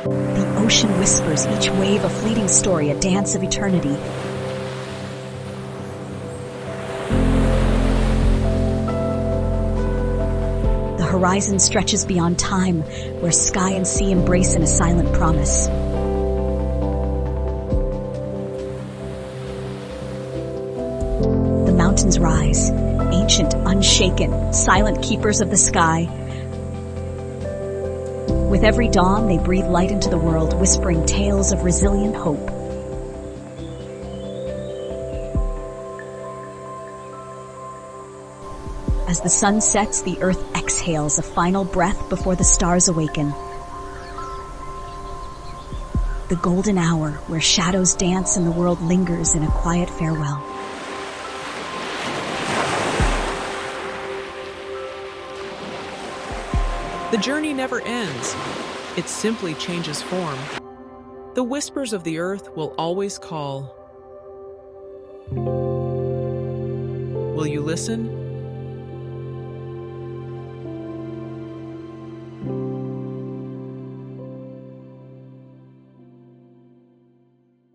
The ocean whispers, each wave a fleeting story, a dance of eternity. The horizon stretches beyond time, where sky and sea embrace in a silent promise. The mountains rise, ancient, unshaken, silent keepers of the sky. With every dawn, they breathe light into the world, whispering tales of resilient hope. As the sun sets, the earth exhales a final breath before the stars awaken. The golden hour, where shadows dance and the world lingers in a quiet farewell. The journey never ends. It simply changes form. The whispers of the earth will always call. Will you listen?